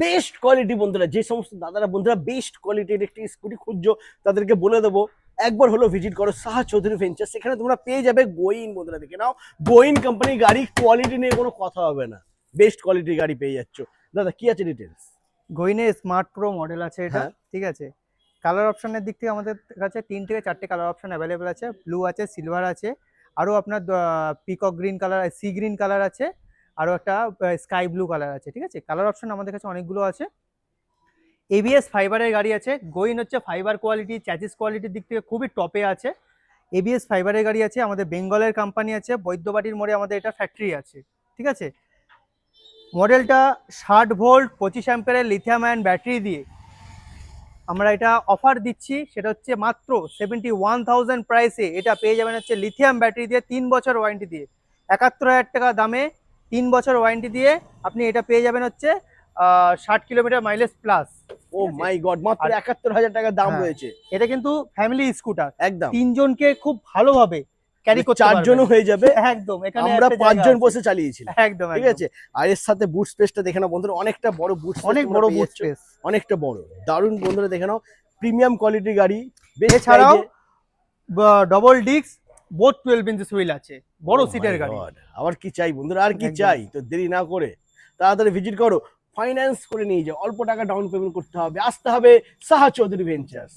Best quality বন্ধুরা, যে সমস্ত দাদারা বন্ধুরা বেস্ট কোয়ালিটির একটি স্কুটি খুঁজছো তাদেরকে বলে দেবো একবার হলো ভিজিট করো সাহা চৌধুরী ভেঞ্চার। সেখানে তোমরা পেয়ে যাবে গোইন বন্ধুরা, দেখে নাও গোইন কোম্পানির গাড়ি, কোয়ালিটি নিয়ে কোনো কথা হবে না, বেস্ট কোয়ালিটির গাড়ি পেয়ে যাচ্ছ। দাদা কি আছে ডিটেলস? গোইনে স্মার্ট প্রো মডেল আছে এটা, হ্যাঁ। ঠিক আছে। কালার অপশনের দিক থেকে আমাদের কাছে 3 থেকে 4টে কালার অপশন অ্যাভেলেবেল আছে। ব্লু আছে, সিলভার আছে, আরও আপনার peacock green colour, sea green colour আছে, আরও একটা স্কাই ব্লু কালার আছে, ঠিক আছে। কালার অপশন আমাদের কাছে অনেকগুলো আছে। এবিএস ফাইবারের গাড়ি আছে। গোইন হচ্ছে ফাইবার কোয়ালিটি, চ্যাচিস কোয়ালিটির দিক থেকে খুবই টপে আছে। এবিএস ফাইবারের গাড়ি আছে, আমাদের বেঙ্গলের কোম্পানি আছে, বৈদ্যবাটির মোড়ে আমাদের এটা ফ্যাক্টরি আছে, ঠিক আছে। মডেলটা 60 ভোল্ট 25 অ্যাম্পিয়ারের লিথিয়াম আয়ন ব্যাটারি দিয়ে আমরা এটা অফার দিচ্ছি। সেটা হচ্ছে মাত্র 71,000 প্রাইসে এটা পেয়ে যাবেন হচ্ছে লিথিয়াম ব্যাটারি দিয়ে 3 বছর ওয়ারেন্টি দিয়ে। 71,000 টাকা দামে 3 বছর ওয়ারেন্টি দিয়ে আপনি এটা পেয়ে যাবেন হচ্ছে 60 কিলোমিটার মাইলেজ প্লাস। ও মাই গড, মাত্র 71,000 টাকা দাম হ্যাঁ, রয়েছে। এটা কিন্তু ফ্যামিলি স্কুটার, একদম তিনজনকে খুব ভালোভাবে ক্যারি করতে পারবেন। 4 জনও হয়ে যাবে। একদম, এখানে আমরা একটা 5 জায়গা জন আছে। বসে চালিয়েছিলাম, একদম ঠিক আছে। আর এর সাথে বুট স্পেসটা দেখে নাও বন্ধুরা, অনেকটা বড় বুট স্পেস, অনেক বড় বুট স্পেস, অনেকটা বড়, দারুণ বন্ধুরা দেখে নাও, প্রিমিয়াম কোয়ালিটির গাড়ি। এছাড়াও ডবল ডিস্ক বোথ 12 ইঞ্চি হুইল আছে, বড় সিটের গাড়ি। আবার কি চাই বন্ধুরা, আর কি একদম। চাই? তো দেরি না করে তাড়াতাড়ি ভিজিট করো, ফাইন্যান্স করে নিয়ে যাও, অল্প টাকা ডাউন পেমেন্ট করতে হবে, আসতে হবে সাহা চৌধুরী ভেঞ্চার্স।